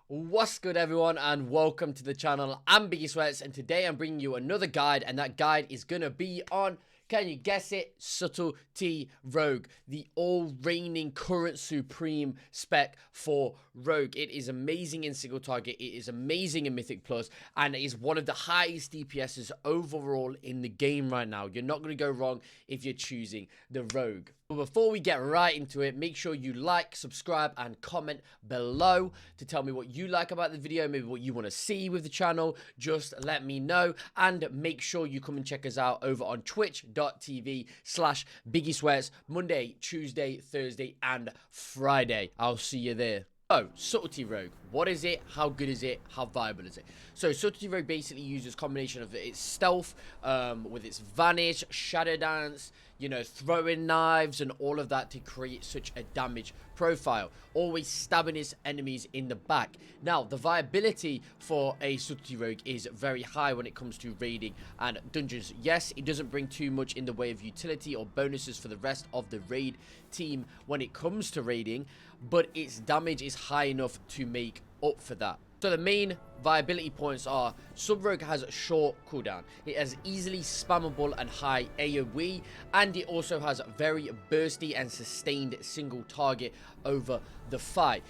What's good, everyone, and welcome to the channel. I'm Biggie Sweats, and today I'm bringing you another guide, and that guide is gonna be on, can you guess it, Subtlety Rogue, the all-reigning current supreme spec for Rogue. It is amazing in single target, it is amazing in Mythic Plus, and it is one of the highest DPSs overall in the game right now. You're not gonna go wrong if you're choosing the Rogue. But before we get right into it, make sure you like, subscribe, and comment below to tell me what you like about the video, maybe what you want to see with the channel. Just let me know, and make sure you come and check us out over on twitch.tv/BiggieSweats Monday, Tuesday, Thursday, and Friday. I'll see you there. Oh, Subtlety Rogue. What is it? How good is it? How viable is it? So Subtlety Rogue basically uses a combination of its stealth with its vanish, shadow dance, you know, throwing knives and all of that to create such a damage profile. Always stabbing its enemies in the back. Now, the viability for a Subtlety Rogue is very high when it comes to raiding and dungeons. Yes, it doesn't bring too much in the way of utility or bonuses for the rest of the raid team when it comes to raiding, but its damage is high enough to make up for that. So the main viability points are: Sub Rogue has a short cooldown, it has easily spammable and high AoE, and it also has very bursty and sustained single target over the fight.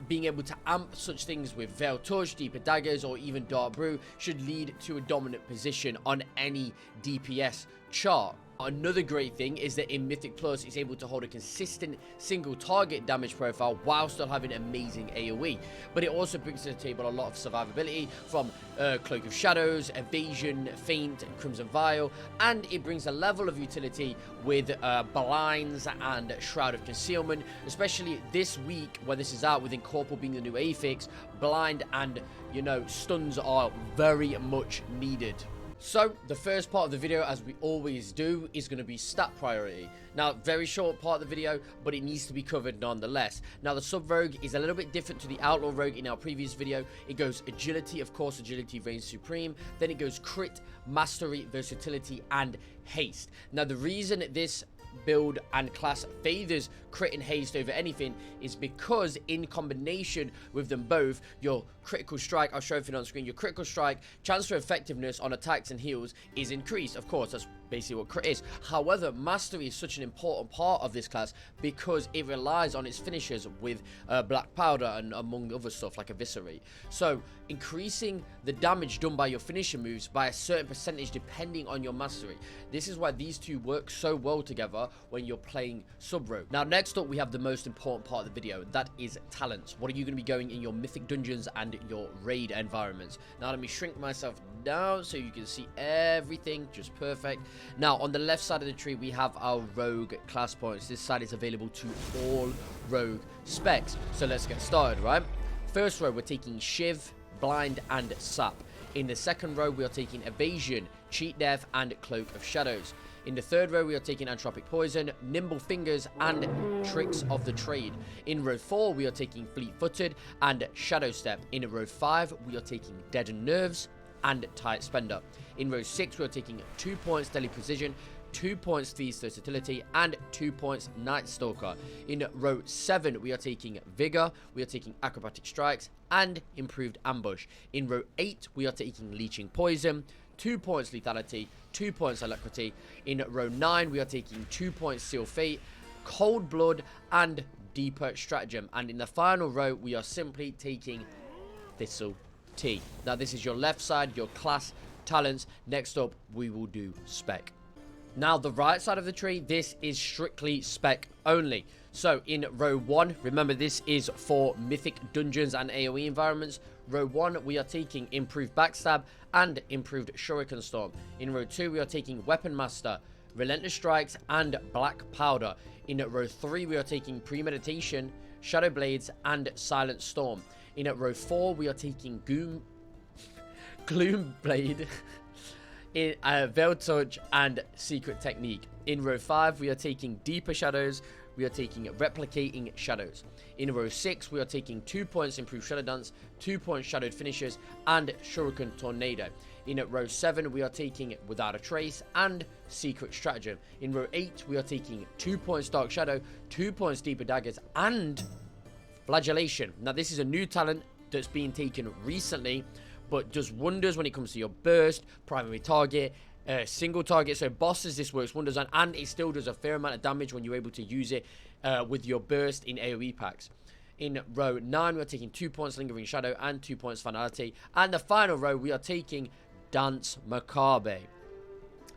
Being able to amp such things with Veil Touch, Deeper Daggers, or even Dark Brew should lead to a dominant position on any DPS chart. Another great thing is that in Mythic Plus, it's able to hold a consistent single target damage profile while still having amazing AoE. But it also brings to the table a lot of survivability from Cloak of Shadows, Evasion, Feint, and Crimson Vial, and it brings a level of utility with Blinds and Shroud of Concealment, especially this week when this is out, with Incorporeal being the new affix. Blind and, you know, stuns are very much needed. So, the first part of the video, as we always do, is going to be stat priority. Now, very short part of the video, but it needs to be covered nonetheless. Now, the Sub Rogue is a little bit different to the Outlaw Rogue in our previous video. It goes agility, of course, agility reigns supreme. Then it goes crit, mastery, versatility, and haste. Now, the reason this build and class favors crit and haste over anything is because in combination with them both, your critical strike, I'll show it on screen, your critical strike, chance for effectiveness on attacks and heals is increased. Of course, that's basically what crit is. However, mastery is such an important part of this class because it relies on its finishers with black powder and among other stuff like eviscerate. So increasing the damage done by your finisher moves by a certain percentage depending on your mastery. This is why these two work so well together when you're playing Sub Rogue. Now, next up, we have the most important part of the video. That is talents. What are you going to be going in your mythic dungeons and your raid environments? Now, let me shrink myself down so you can see everything just perfect. Now, on the left side of the tree, we have our Rogue class points. This side is available to all Rogue specs. So let's get started, right? First row, we're taking Shiv, Blind, and Sap. In the second row, we are taking Evasion, Cheat Death, and Cloak of Shadows. In the third row, we are taking Anthropic Poison, Nimble Fingers, and Tricks of the Trade. In row 4, we are taking Fleet-Footed and Shadow Step. In row 5, we are taking Deadened Nerves and Tight Spender. In row 6, we are taking 2 points Deadly Precision, 2 points Thieves Versatility, and 2 points Night Stalker. In row 7, we are taking Vigor, we are taking Acrobatic Strikes, and Improved Ambush. In row 8, we are taking Leeching Poison, 2 points Lethality, 2 points Alacrity. In row 9, we are taking 2 points Seal Fate, Cold Blood, and Deeper Stratagem. And in the final row, we are simply taking Thistle Tea. Now, this is your left side, your class talents. Next up, we will do spec. Now, the right side of the tree, this is strictly spec only. So, in row 1, remember this is for Mythic Dungeons and AoE environments. Row 1, we are taking Improved Backstab and Improved Shuriken Storm. In row 2, we are taking Weapon Master, Relentless Strikes, and Black Powder. In row 3, we are taking Premeditation, Shadow Blades, and Silent Storm. In row 4, we are taking Gloom Blade, in Veil Touch, and Secret Technique. In row 5, we are taking Deeper Shadows, we are taking Replicating Shadows. In row 6, we are taking 2 points Improved Shadow Dance, 2 points Shadowed Finishers, and Shuriken Tornado. In row 7, we are taking Without a Trace and Secret Stratagem. In row 8, we are taking 2 points Dark Shadow, 2 points Deeper Daggers, and Flagellation. Now, this is a new talent that's been taken recently, but does wonders when it comes to your burst, primary target, single target. So bosses, this works wonders on, and it still does a fair amount of damage when you're able to use it with your burst in AoE packs. In row 9, we are taking 2 points Lingering Shadow and 2 points Finality. And the final row, we are taking Dance Macabre.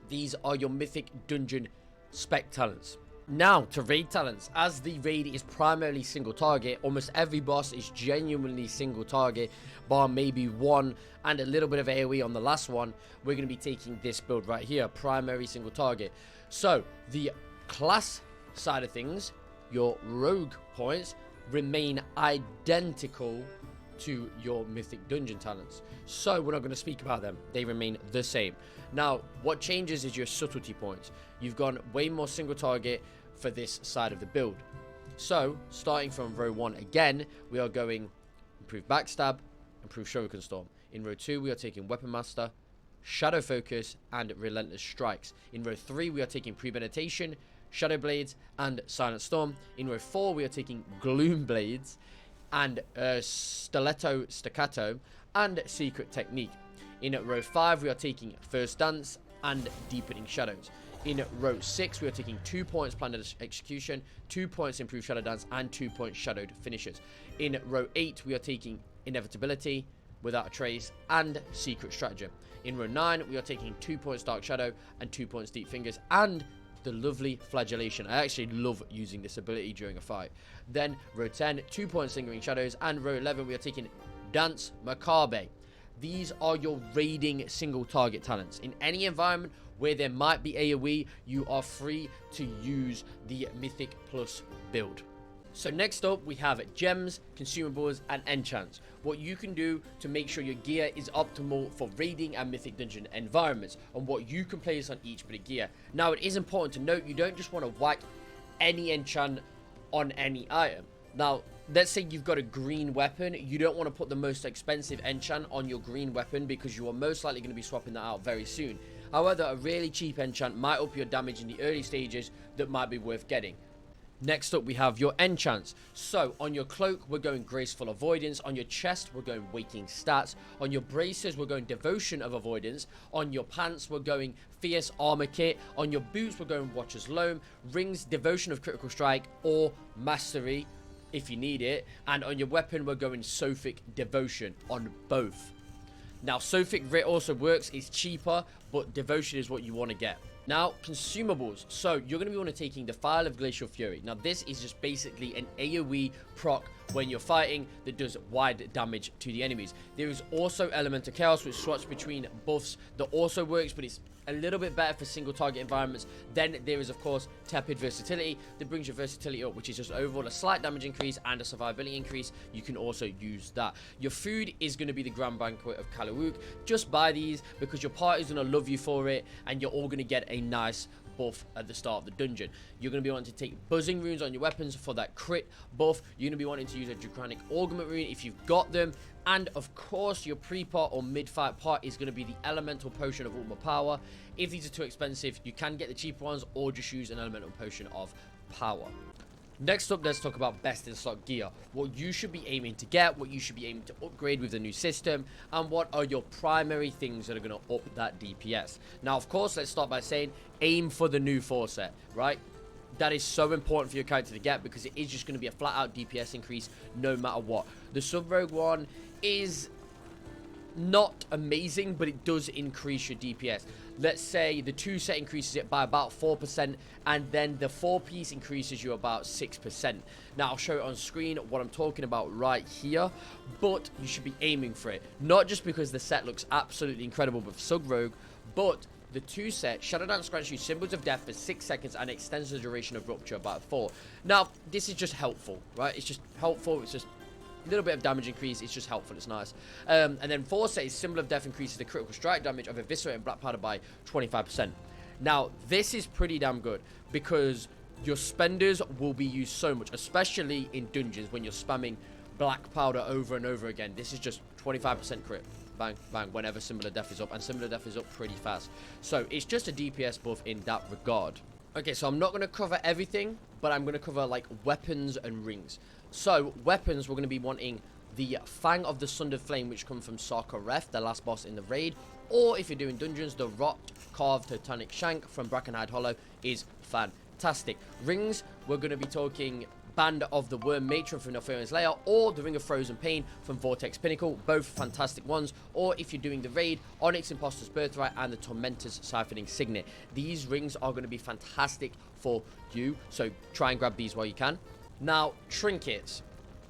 These are your Mythic Dungeon spec talents. Now, to raid talents. As the raid is primarily single target, almost every boss is genuinely single target, bar maybe one and a little bit of AoE on the last one. We're going to be taking this build right here, primary single target. So, the class side of things, your rogue points remain identical to your Mythic Dungeon talents. So we're not going to speak about them. They remain the same. Now, what changes is your subtlety points. You've gone way more single target for this side of the build. So, starting from row 1 again, we are going Improved Backstab, Improved Shuriken Storm. In row 2, we are taking Weapon Master, Shadow Focus, and Relentless Strikes. In row 3, we are taking Premeditation, Shadow Blades, and Silent Storm. In row 4, we are taking Gloom Blades, and Stiletto Staccato, and Secret Technique. In row 5, we are taking First Dance and Deepening Shadows. In row 6, we are taking 2 points Planned Execution, 2 points Improved Shadow Dance, and 2 points Shadowed Finishes. In row 8, we are taking Inevitability, Without a Trace, and Secret Stratagem. In row 9, we are taking 2 points Dark Shadow and 2 points Deep Fingers, and the lovely Flagellation. I actually love using this ability during a fight. Then row 10, 2 points Lingering Shadows, and row 11, we are taking Dance Macabre. These are your raiding single target talents. In any environment where there might be AoE, you are free to use the Mythic Plus build. So next up, we have gems, consumables, and enchants. What you can do to make sure your gear is optimal for raiding and Mythic Dungeon environments, and what you can place on each bit of gear. Now, it is important to note, you don't just want to whack any enchant on any item. Now, let's say you've got a green weapon, you don't want to put the most expensive enchant on your green weapon because you are most likely going to be swapping that out very soon. However, a really cheap enchant might up your damage in the early stages that might be worth getting. Next up, we have your enchants. So, on your cloak, we're going Graceful Avoidance. On your chest, we're going Waking Stats. On your braces, we're going Devotion of Avoidance. On your pants, we're going Fierce Armor Kit. On your boots, we're going Watcher's Loam. Rings, Devotion of Critical Strike or Mastery, if you need it. And on your weapon, we're going Sophic Devotion on both. Now, Sophic Writ also works. It's cheaper, but Devotion is what you want to get. Now, consumables. So, you're going to be want to taking the File of Glacial Fury. Now, this is just basically an AoE proc when you're fighting that does wide damage to the enemies. There is also Elemental Chaos, which swaps between buffs that also works, but it's a little bit better for single target environments. Then there is, of course, Tepid Versatility that brings your versatility up, which is just overall a slight damage increase and a survivability increase. You can also use that. Your food is going to be the Grand Banquet of Kalawuk. Just buy these because your party's going to love you for it, and you're all going to get a nice buff at the start of the dungeon. You're going to be wanting to take Buzzing Runes on your weapons for that crit buff. You're going to be wanting to use a Draconic Augment Rune if you've got them. And of course, your pre-part or mid-fight part is going to be the Elemental Potion of Ultimate Power. If these are too expensive, you can get the cheaper ones or just use an Elemental Potion of Power. Next up, let's talk about best in slot gear. What you should be aiming to get, what you should be aiming to upgrade with the new system, and what are your primary things that are going to up that DPS. Now, of course, let's start by saying aim for the new 4 set, right? That is so important for your character to get because it is just going to be a flat-out DPS increase no matter what. The Sub-Rogue one is not amazing, but it does increase your DPS. Let's say the 2 set increases it by about 4%, and then the 4-piece increases you about 6%. Now, I'll show it on screen what I'm talking about right here, but you should be aiming for it. Not just because the set looks absolutely incredible with Sub-Rogue, but the 2 set, Shadow Dance grants you Symbols of Death for 6 seconds and extends the duration of Rupture about 4. Now, this is just helpful, right? It's just helpful. It's just a little bit of damage increase. It's just helpful. It's nice. And then 4 set is Symbol of Death increases the critical strike damage of Eviscerate and Black Powder by 25%. Now, this is pretty damn good because your spenders will be used so much, especially in dungeons when you're spamming Black Powder over and over again. This is just 25% crit. Bang, bang, whenever Symbol of Death is up. And Symbol of Death is up pretty fast. So, it's just a DPS buff in that regard. Okay, so I'm not going to cover everything, but I'm going to cover, like, weapons and rings. So, weapons, we're going to be wanting the Fang of the Sundered Flame, which come from Sarkareth, the last boss in the raid. Or if you're doing dungeons, the Rot Carved Titanic Shank from Brackenhide Hollow is fantastic. Rings, we're going to be talking Band of the Worm Matron from Neltharian's Lair, or the Ring of Frozen Pain from Vortex Pinnacle, both fantastic ones. Or if you're doing the raid, Onyx Imposter's Birthright and the Tormentor's Siphoning Signet. These rings are going to be fantastic for you, so try and grab these while you can. Now, trinkets,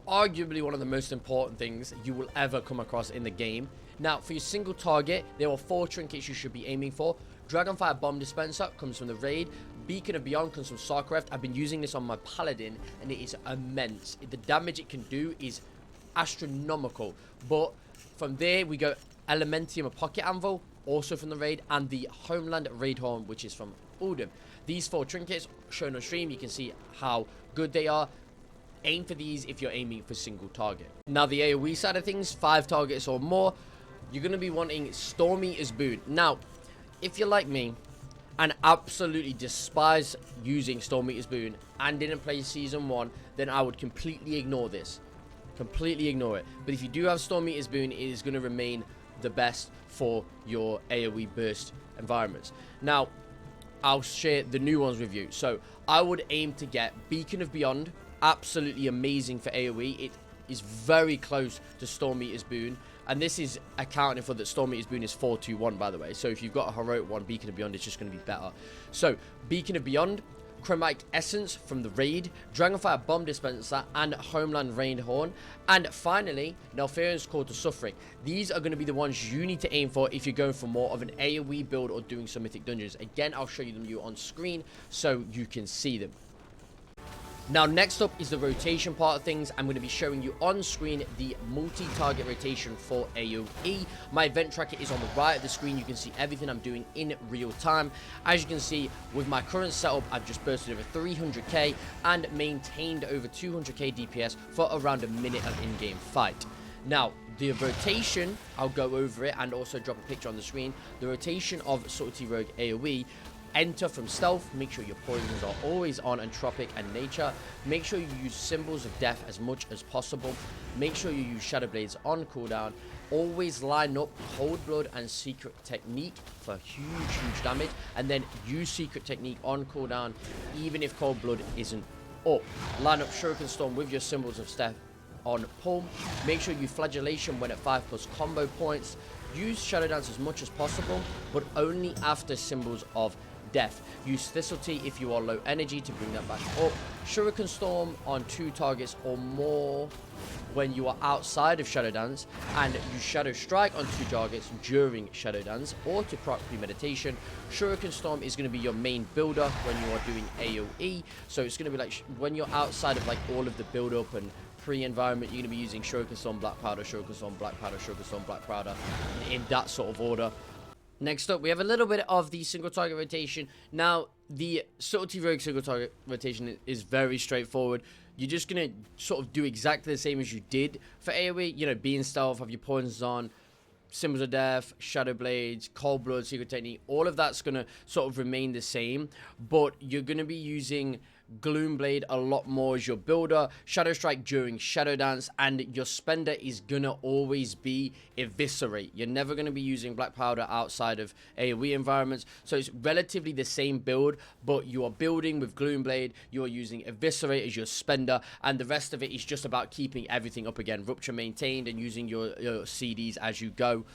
arguably one of the most important things you will ever come across in the game. Now, for your single target, there are 4 trinkets you should be aiming for. Dragonflight Bomb Dispenser comes from the raid. Beacon of Beyond comes from Sarkareth. I've been using this on my Paladin, and it is immense. The damage it can do is astronomical. But from there, we go Elementium of Pocket Anvil, also from the raid, and the Homeland Raid Horn, which is from Uldum. These 4 trinkets shown on stream, you can see how good they are. Aim for these if you're aiming for single target. Now, the AoE side of things, 5 targets or more, you're going to be wanting Storm Eater's Boon. Now, if you're like me and absolutely despise using Storm Eater's Boon and didn't play Season 1, then I would completely ignore this. Completely ignore it. But if you do have Storm Eater's Boon, it is going to remain the best for your AoE burst environments. Now, I'll share the new ones with you. So, I would aim to get Beacon of Beyond. Absolutely amazing for AoE. It is very close to Storm Eater's Boon. And this is accounting for that Storm Eater's Boon is 421, by the way. So if you've got a heroic one, Beacon of Beyond is just going to be better. So, Beacon of Beyond, Chromatic Essence from the raid, Dragonfire Bomb Dispenser, and Homeland Raid Horn. And finally, Neltharian's Call to Suffering. These are going to be the ones you need to aim for if you're going for more of an AoE build or doing some Mythic Dungeons. Again, I'll show you on screen so you can see them. Now, next up is the rotation part of things. I'm going to be showing you on screen the multi-target rotation for AoE. My event tracker is on the right of the screen. You can see everything I'm doing in real time. As you can see, with my current setup, I've just bursted over 300k and maintained over 200k DPS for around a minute of in-game fight. Now, the rotation, I'll go over it and also drop a picture on the screen. The rotation of Subtlety Rogue AoE. Enter from stealth, make sure your poisons are always on Entropic and Nature. Make sure you use Symbols of Death as much as possible. Make sure you use Shadow Blades on cooldown. Always line up Cold Blood and Secret Technique for huge damage. And then use Secret Technique on cooldown even if Cold Blood isn't up. Line up Shuriken Storm with your Symbols of Death on pull. Make sure you Flagellation when at 5+ combo points. Use Shadow Dance as much as possible, but only after Symbols of Death. Use Thistletee if you are low energy to bring that back up. Shuriken Storm on 2 targets or more when you are outside of Shadow Dance, and use Shadow Strike on 2 targets during Shadow Dance or to proc Premeditation. Shuriken Storm is going to be your main builder when you are doing AoE, so it's going to be like when you're outside of like all of the build up and pre-environment, you're going to be using Shuriken Storm, Black Powder, Shuriken Storm, Black Powder, Shuriken Storm, Black Powder in that sort of order. Next up, we have a little bit of the single target rotation. Now, the Subtlety Rogue single target rotation is very straightforward. You're just going to sort of do exactly the same as you did for AoE. You know, be in stealth, have your poisons on, Symbols of Death, Shadow Blades, Cold Blood, Secret Technique. All of that's going to sort of remain the same. But you're going to be using Gloomblade a lot more as your builder, Shadow Strike during Shadow Dance, and your spender is gonna always be Eviscerate. You're never gonna be using Black Powder outside of AoE environments, so it's relatively the same build, but you are building with Gloomblade, you are using Eviscerate as your spender, and the rest of it is just about keeping everything up again, Rupture maintained, and using your CDs as you go.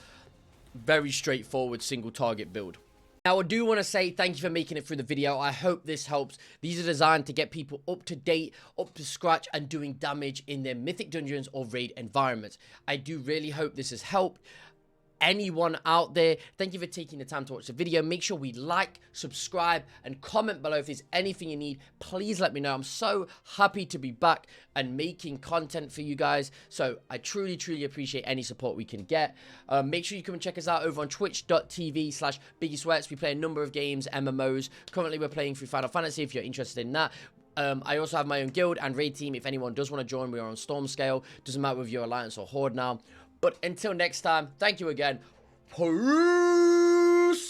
Very straightforward single target build. Now, I do want to say thank you for making it through the video. I hope this helps. These are designed to get people up to date, up to scratch, and doing damage in their Mythic Dungeons or Raid environments. I do really hope this has helped anyone out there. Thank you for taking the time to watch the video. Make sure we like, subscribe, and comment below if there's anything you need. Please let me know. I'm so happy to be back and making content for you guys, so I truly appreciate any support we can get. Make sure you come and check us out over on twitch.tv/BiggieSweats. We play a number of games, MMOs. Currently we're playing through Final Fantasy if you're interested in that. I also have my own guild and raid team if anyone does want to join. We are on Storm Scale. Doesn't matter if you're Alliance or Horde now. But until next time, thank you again. Peace!